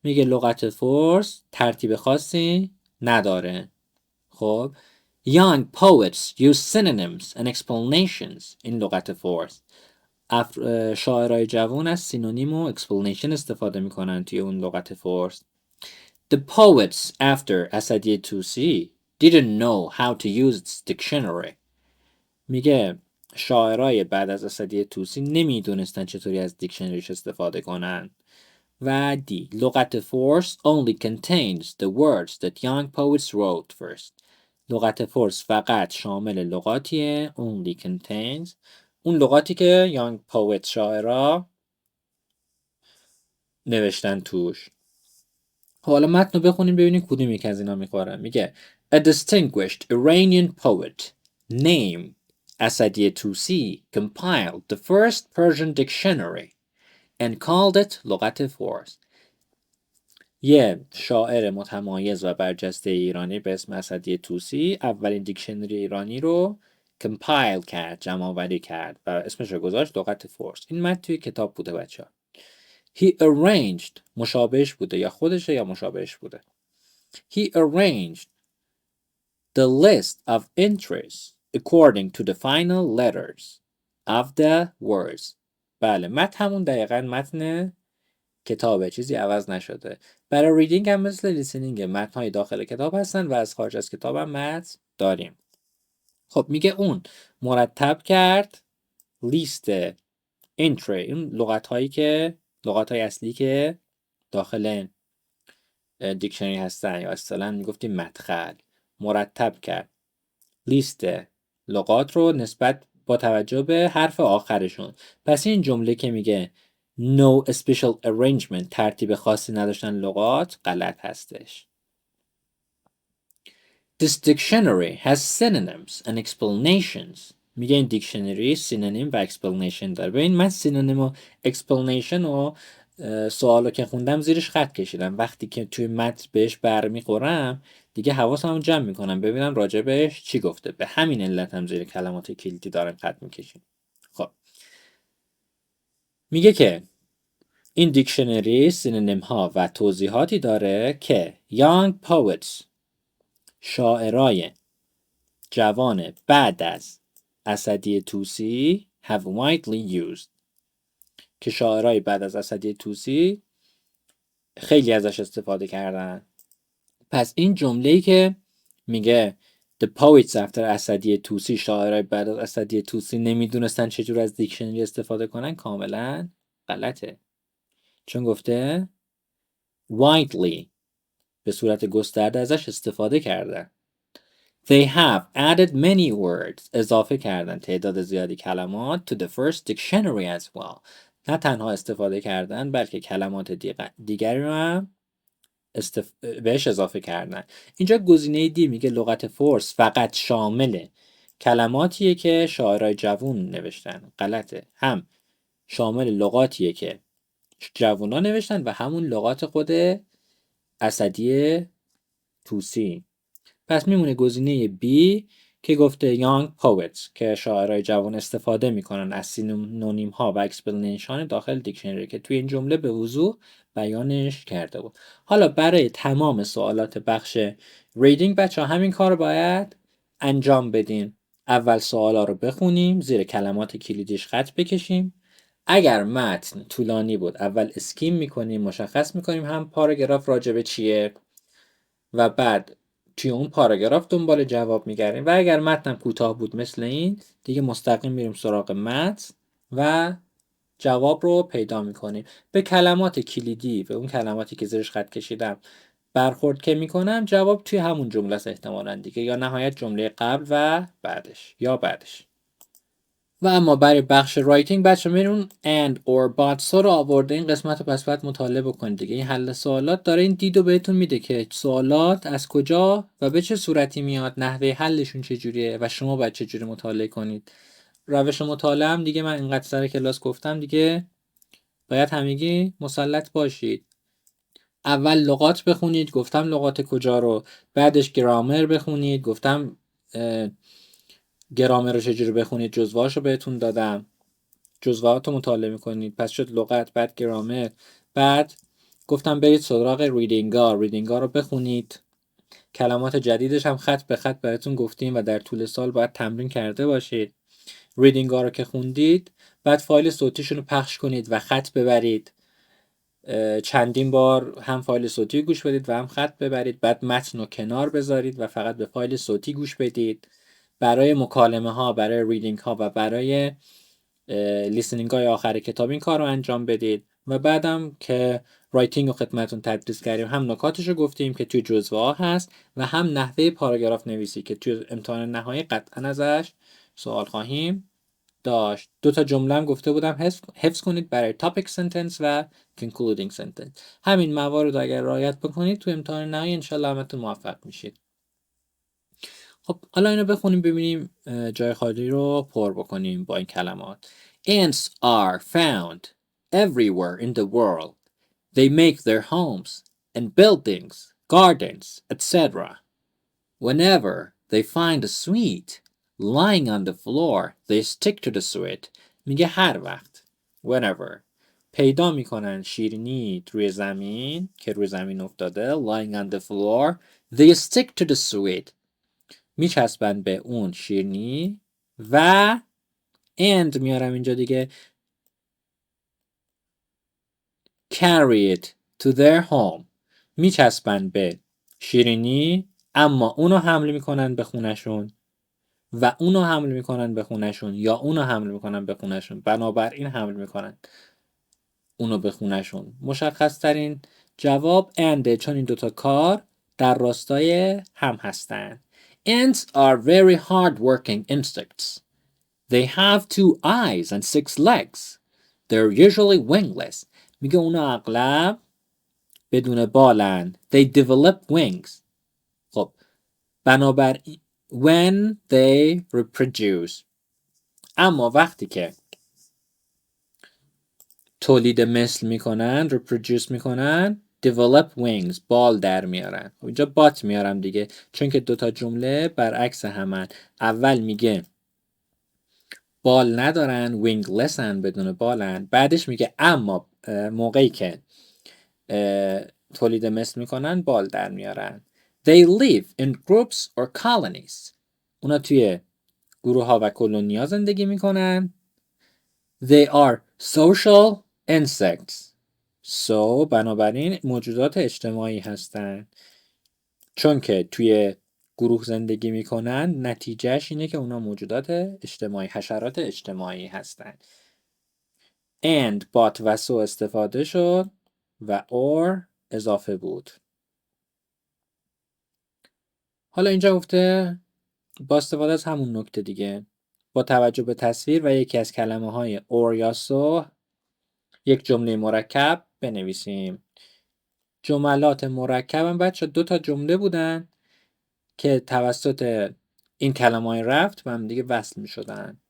میگه لغت فورس ترتیب خاصی نداره. خب young poets use synonyms and explanations in لغت فورس. شاعرای جوان از سینونیم و explanation استفاده میکنن توی اون لغت فورس. The poets after اسدیه توسی didn't know how to use its dictionary. میگه شاعرای بعد از اسدیه توسی نمیدونستن چطوری از دیکشنریش استفاده کنن. و دی لغت فورس only contains the words that young poets wrote first. لغت فورس فقط شامل لغاتیه only contains اون لغاتی که young poet شاعرها نوشتن توش. حالا متن رو بخونیم ببینیم کدوم یک از اینا میخوره. میگه A distinguished Iranian poet named اسدیه توسی compiled the first Persian dictionary and called it لغت فورس. یه شاعر متمایز و برجسته ایرانی به اسم اسدیه توسی اولین دیکشنری ایرانی رو کمپایل کرد، جمع آوری کرد و اسمش رو گذاشت لغت فورس. این متن توی کتاب بوده بچه‌ها. He arranged مشابهش بوده یا خودشه یا مشابهش بوده. He arranged the list of entries according to the final letters of the words. بله متن همون دقیقاً متن کتابه، چیزی عوض نشده. برای ریدینگ هم مثل لیسنینگ متن‌های داخل کتاب هستن و از خارج از کتاب هم متن داریم. خب میگه اون مرتب کرد لیست انتری، این لغت‌های اصلی که داخل دیکشنری هستن یا اصطلاحاً میگفتیم مدخل، مرتب کرد لیست لغات رو نسبت با توجه به حرف آخرشون. پس این جمله که میگه no special arrangement ترتیب خاصی نداشتن لغات غلط هستش. This dictionary has synonyms and explanations. میگه این دیکشنری سینونیم و اکسپلنیشن داره. ببین من سینونیم و اکسپلنیشن و سوالو که خوندم زیرش خط کشیدم. وقتی که توی متن بهش برمیخورم دیگه حواسمو جمع میکنم ببینم راجبش چی گفته. به همین علت هم زیر کلمات کلیدی دارم خط میکشیم. خب میگه که این دیکشنری سینونیم ها و توضیحاتی داره که young poets شاعرای جوان بعد از اسدیه توسی have widely used که شاعرای بعد از اسدیه توسی خیلی ازش استفاده کردن. پس این جمله‌ای که میگه the poets after اسدیه توسی شاعرای بعد از اسدیه توسی نمیدونستن چجور از دیکشنری استفاده کنن کاملا غلطه، چون گفته widely به صورت گسترده ازش استفاده کردن. They have added many words اضافه کردن تعداد زیادی کلمات to the first dictionary as well. نه تنها استفاده کردن بلکه کلمات دیگری رو هم بهش اضافه کردن. اینجا گزینه دی میگه لغت فورس فقط شامل کلماتیه که شاعرای جوون نوشتن. غلطه. هم شامل لغاتیه که جوونا نوشتن و همون لغات خود اسدیه توسی. پس میمونه گزینه بی که گفته young poets که شاعرای جوان استفاده میکنن از سینونیم ها و اکسپلنیشن داخل دیکشنری که توی این جمله به وضوح بیانش کرده بود. حالا برای تمام سوالات بخش ریدینگ بچه ها همین کار باید انجام بدین. اول سوالا رو بخونیم، زیر کلمات کلیدیش خط بکشیم. اگر متن طولانی بود اول اسکیم میکنیم، مشخص میکنیم هم پاراگراف راجبه چیه و بعد توی اون پاراگراف دنبال جواب میگردیم و اگر متنم کوتاه بود مثل این دیگه مستقیم میریم سراغ متن و جواب رو پیدا میکنیم. به کلمات کلیدی و اون کلماتی که زیرش خط کشیدم برخورد که میکنم جواب توی همون جمله است احتمالاً دیگه، یا نهایت جمله قبل و بعدش یا بعدش. و اما برای بخش رایتینگ بچه میرون and or buts رو آورده این قسمت رو پس باید مطالعه بکنید دیگه. این حل سوالات داره این دیدو بهتون میده که سوالات از کجا و به چه صورتی میاد، نحوه حلشون چجوریه و شما باید چجوری مطالعه کنید. روش مطالعه هم دیگه من اینقدر سر کلاس گفتم دیگه باید همگی مسلط باشید. اول لغات بخونید، گفتم لغات کجا رو. بعدش گرامر بخونید، گفتم گرامر رو چجوری بخونید، جزوهاش رو بهتون دادم، جزوهات رو مطالعه میکنید. پس شد لغت، بعد گرامر، بعد گفتم برید سراغ ریدینگا رو بخونید. کلمات جدیدش هم خط به خط براتون گفتیم و در طول سال باید تمرین کرده باشید. ریدینگا رو که خوندید، بعد فایل صوتیشون رو پخش کنید و خط ببرید. چندین بار هم فایل صوتی گوش بدید و هم خط ببرید. بعد متن رو کنار بذارید و فقط به فایل صوتی گوش بدید. برای مکالمه ها، برای ریدینگ ها و برای لیسنینگ های آخر کتاب این کار رو انجام بدید. و بعدم که رایتینگ رو خدمتون تدریس کردیم، هم نکاتش رو گفتیم که توی جزوه ها هست و هم نحوه پاراگراف نویسی که توی امتحان نهایی قطعا ازش سوال خواهیم داشت. 2 تا جمله هم گفته بودم حفظ کنید برای topic sentence و concluding sentence. همین موارد رو اگر رعایت بکنید تو امتحان نهایی انشالله همتون موفق میشید. خب حالا اینو بخونیم ببینیم جای خالی رو پر بکنیم با این کلمات. Ants are found everywhere in the world. They make their homes and buildings, gardens, etc. Whenever they find a sweet lying on the floor, they stick to the sweet. میگه هر وقت. Whenever. پیدا میکنن شیرینی روی زمین که روی زمین افتاده. Lying on the floor. They stick to the sweet. میچسبن به اون شیرینی و and میارم اینجا دیگه carry it to their home. میچسبن به شیرینی اما اونو حمل میکنن به خونشون و اونو حمل میکنن به خونشون یا اونو حمل میکنن به خونشون. بنابراین حمل میکنن اونو به خونشون. مشخص ترین جواب and، چون این دوتا کار در راستای هم هستن. Ants are very hard-working insects. They have 2 eyes and 6 legs. They're usually wingless. میگه اونا اغلب بدون بالن. They develop wings. خب بنابراین when they reproduce. اما وقتی که تولید مثل میکنن، reproduce میکنن، develop wings، بال در میارن. اینجا بات میارم دیگه چون که 2 تا جمله برعکس همن. اول میگه بال ندارن، winglessن، بدون بالن. بعدش میگه اما موقعی که تولید مثل میکنن بال در میارن. They live in groups or colonies. اونا توی گروه ها و کلونی ها زندگی میکنن. They are social insects. So بنابراین موجودات اجتماعی هستن. چون که توی گروه زندگی میکنن نتیجهش اینه که اونا موجودات اجتماعی، حشرات اجتماعی هستن. and but و so استفاده شد و or اضافه بود. حالا اینجا گفته با استفاده از همون نکته دیگه با توجه به تصویر و یکی از کلمه های or یا so یک جمله مرکب بنویسیم. جملات مرکب هم بچه 2 تا جمله بودن که توسط این کلمه های رفت و هم دیگه وصل می شدن.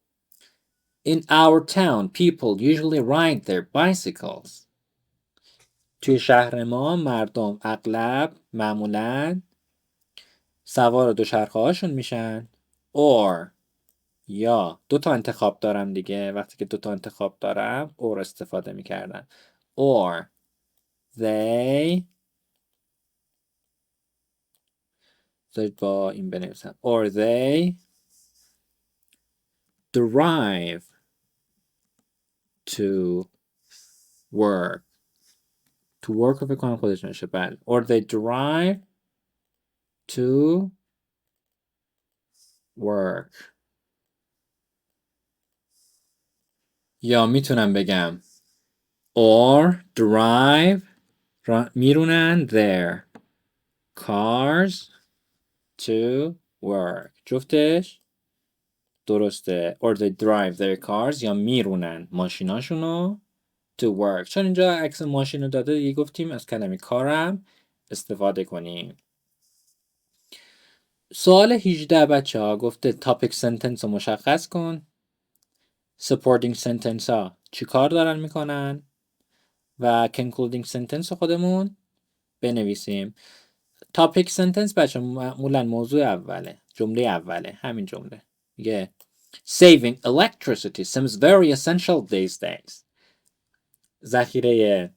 In our town, people usually ride their bicycles. توی شهر ما مردم اغلب معمولاً سوار دوچرخه هاشون میشن. or یا 2 تا انتخاب دارم دیگه، وقتی که 2 تا انتخاب دارم or استفاده میکردم. or they با این بنویسم or they drive to work. to work رو فکر کنم خودش نشه. بله or they drive to work. یا میتونم بگم or drive میرونن their cars to work. جفتش درسته. or they drive their cars یا میرونن ماشیناشونو to work. چون اینجا عکس ماشین رو داده دیگه گفتیم از کلمه کارم استفاده کنیم. سوال 18 بچه ها گفته topic sentence رو مشخص کن. supporting sentence ها چی کار دارن میکنن و concluding sentence خودمون بنویسیم. topic sentence بچه معمولا موضوع اوله، جمله اوله، همین جمله میگه saving electricity seems very essential these days. ذخیره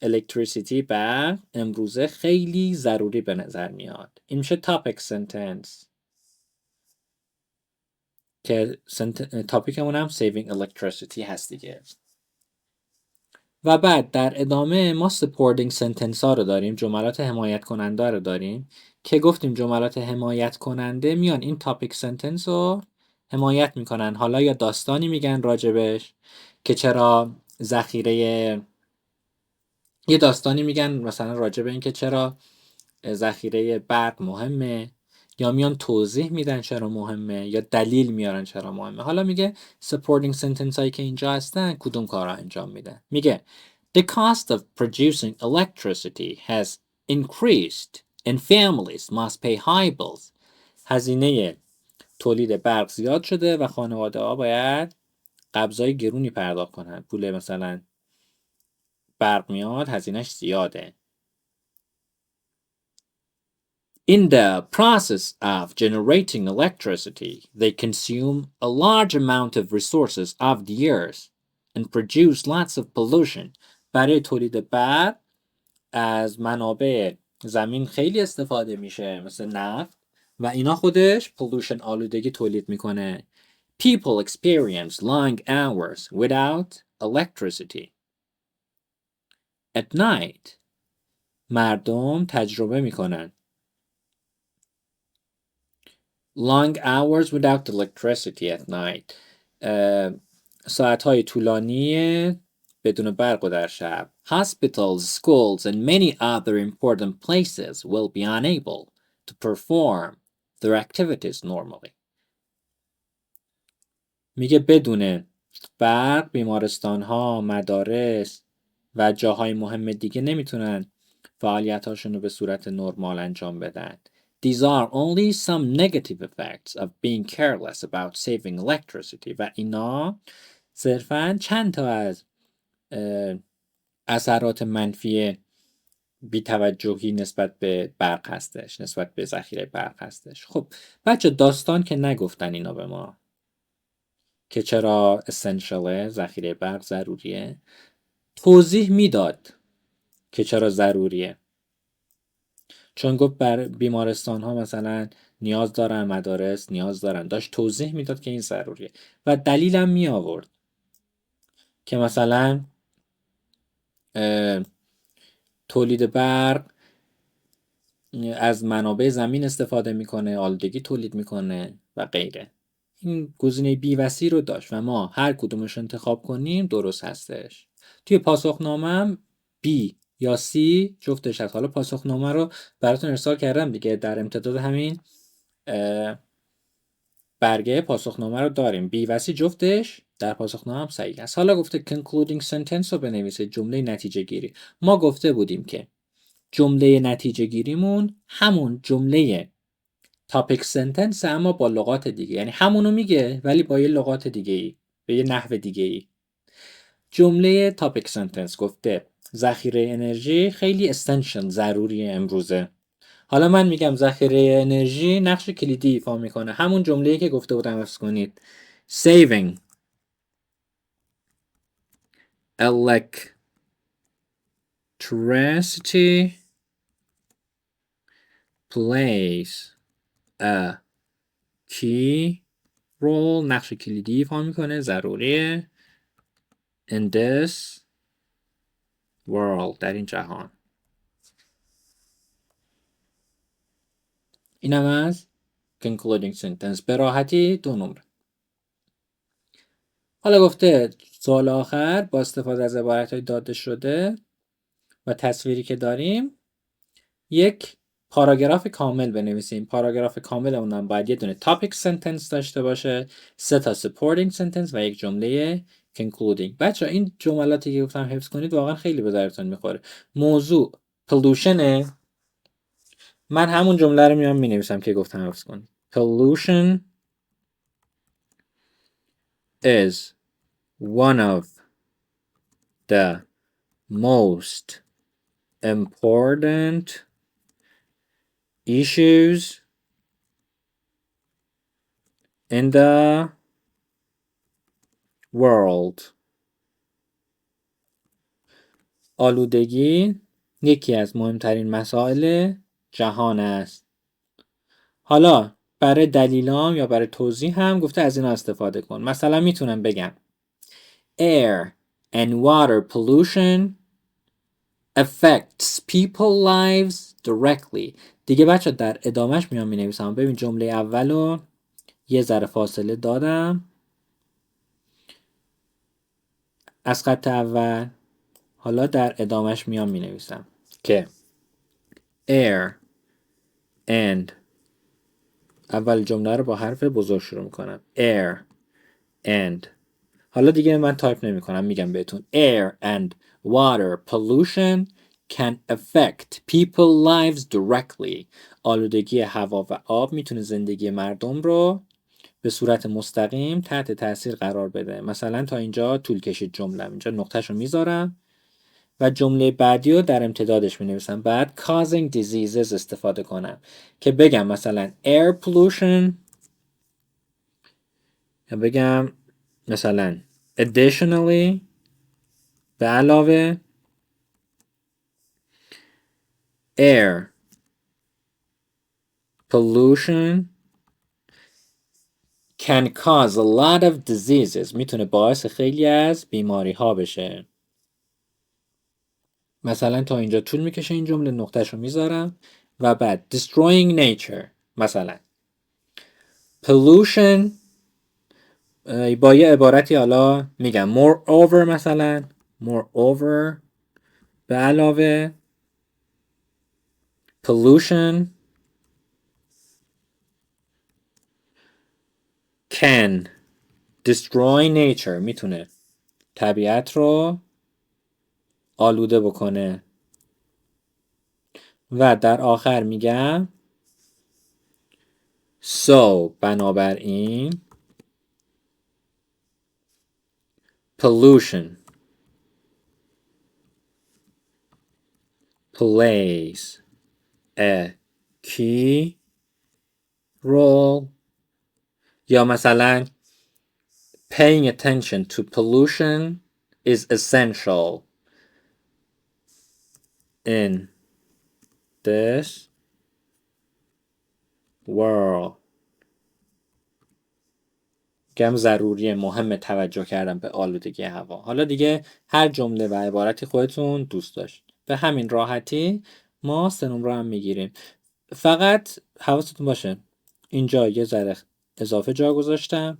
electricity برق امروزه خیلی ضروری به نظر میاد. این میشه topic sentence که تاپیکمون هم saving electricity هست دیگه. و بعد در ادامه ما supporting sentence ها رو داریم، جملات حمایت کننده رو داریم که گفتیم جملات حمایت کننده میان این topic sentence رو حمایت میکنن. حالا یا داستانی میگن راجبش که چرا ذخیره، یه داستانی میگن مثلا راجب این که چرا ذخیره برق مهمه، یا میان توضیح میدن چرا مهمه، یا دلیل میارن چرا مهمه. حالا میگه supporting sentence هایی که اینجا هستن کدوم کارا انجام میدن. میگه the cost of producing electricity has increased and families must pay high bills. هزینه تولید برق زیاد شده و خانواده ها باید قبضای گرونی پرداخت کنن. پول مثلا برق میاد هزینهش زیاده. In the process of generating electricity, they consume a large amount of resources of the earth and produce lots of pollution. برای تولید برق از منابع زمین خیلی استفاده میشه مثل نفت و اینا خودش pollution آلودگی تولید میکنه. People experience long hours without electricity. At night, مردم تجربه میکنن long hours without electricity at night. ساعتهای طولانی بدون برق و در شب. Hospitals, schools and many other important places will be unable to perform their activities normally. میگه بدون برق بیمارستان ها، مدارس و جاهای مهم دیگه نمیتونن فعالیتاشون رو به صورت نرمال انجام بدن. These are only some negative effects of being careless about saving electricity. و اینا صرفاً چند تا از اثرات منفی بی‌توجهی نسبت به برق هستش، نسبت به ذخیره برق هستش. خب بچه داستان که نگفتن اینا به ما که چرا essential ذخیره برق ضروریه، توضیح میداد که چرا ضروریه. چون گفت بر بیمارستان ها مثلا نیاز دارن، مدارس نیاز دارن، داشت توضیح میداد که این ضروریه و دلیلم می آورد که مثلا تولید برق از منابع زمین استفاده میکنه، آلودگی تولید میکنه و غیره. این گزینه بی و سی رو داشت و ما هر کدومش انتخاب کنیم درست هستش. توی پاسخنامه‌ام بی یا سی جفتش هست. حالا پاسخنامه رو براتون ارسال کردم دیگه، در امتداد همین برگه پاسخنامه رو داریم. بی و سی جفتش در پاسخنامه هم صحیح است. حالا گفته concluding sentence رو بنویسید، جمله نتیجه گیری. ما گفته بودیم که جمله نتیجه گیریمون همون جمله topic sentence اما با لغات دیگه، یعنی همونو میگه ولی با یه لغات دیگه ای، به یه نحو دیگه ای. جمله topic sentence گفته ذخیره انرژی خیلی essential، ضروریه امروزه. حالا من میگم ذخیره انرژی نقش کلیدی ایفا میکنه، همون جمله‌ای که گفته بودم حفظ کنید. saving electricity plays a key role، نقش کلیدی ایفا میکنه، ضروریه in this world، در این جهان. اینم از concluding sentence. به راحتی 2 نمره. حالا گفته سوال آخر با استفاده از عبارت‌های داده شده و تصویری که داریم یک پاراگراف کامل بنویسیم. پاراگراف کامل اونم باید یه دونه topic sentence داشته باشه، 3 تا supporting sentence و یک جمله concluding. بچه این جملاتی که گفتم حفظ کنید واقعا خیلی به دردتون میخوره. موضوع pollution، من همون جمله رو میام مینویسم که گفتم حفظ کنید. Pollution is one of the most important issues in the world. آلودگی یکی از مهمترین مسائل جهان است. حالا برای دلیلام یا برای توضیح هم گفته از اینا استفاده کن. مثلا میتونم بگم air and water pollution affects people's lives directly. دیگه بچه در ادامهش میام مینویسم. ببین جمله اولو یه ذره فاصله دادم از خط اول. حالا در ادامهش میام مینویسم که air and اول جمله رو با حرف بزرگ شروع میکنم. air and حالا دیگه من تایپ نمی کنم، میگم بهتون air and water pollution can affect people's lives directly. آلودگی هوا و آب میتونه زندگی مردم رو به صورت مستقیم تحت تاثیر قرار بده. مثلا تا اینجا طول کشید جمله، اینجا نقطهشو میذارم و جمله بعدی رو در امتدادش مینویسم. بعد causing diseases استفاده کنم که بگم مثلا air pollution یا بگم مثلا additionally به علاوه air pollution can cause a lot of diseases. میتونه باعث خیلی از بیماری ها بشه. مثلا تا اینجا طول میکشه این جمله، نقطهشو میذارم و بعد destroying nature. مثلا pollution با یه عبارتی حالا میگم moreover، مثلا moreover به علاوه pollution can destroy nature. میتونه طبیعت رو آلوده بکنه. و در آخر میگم so بنابراین pollution plays a key role. یا مثلا paying attention to pollution is essential in this world. گم ضروریه، مهم توجه کردن به آلودگی هوا. حالا دیگه هر جمله و عبارتی خودتون دوست داشت. به همین راحتی ما 3 نمره هم میگیریم. فقط حواستون باشه اینجا یه ذره اضافه جا گذاشتم،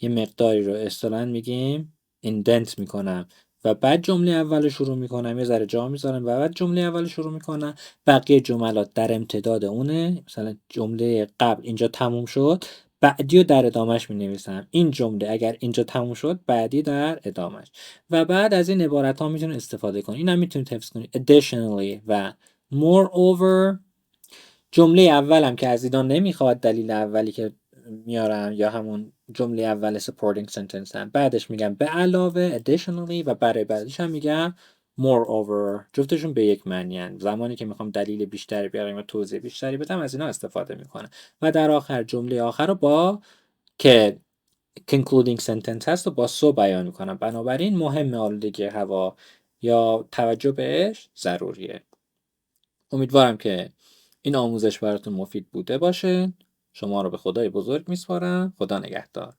یه مقداری رو اصطلاحاً میگیم ایندنت میکنم و بعد جمله اول شروع میکنم، یه ذره جا میذارم و بعد جمله اول شروع میکنم. بقیه جملات در امتداد اونه. مثلا جمله قبل اینجا تموم شد، بعدی رو در ادامهش می نویسم. این جمله اگر اینجا تموم شد، بعدی در ادامهش. و بعد از این عبارت ها میتونید استفاده کنید. این هم میتونید حفظ کنید. additionally و moreover. جمله اولم که از اینا نمیخواد، دلیل اولی که میارم یا همون جمله اول supporting sentence هم بعدش میگم به علاوه additionally و برای بعدش هم میگم moreover. جفتشون به یک معنی هن. زمانی که میخوام دلیل بیشتری بیارم و توضیح بیشتری بدم از اینا استفاده میکنم. و در آخر جمله آخر رو با که concluding sentence هست و با so بیان میکنم. بنابراین مهم آلودگی هوا یا توجه بهش ضروریه. امیدوارم که این آموزش براتون مفید بوده باشه. شما رو به خدای بزرگ میسپارم. خدا نگهدار.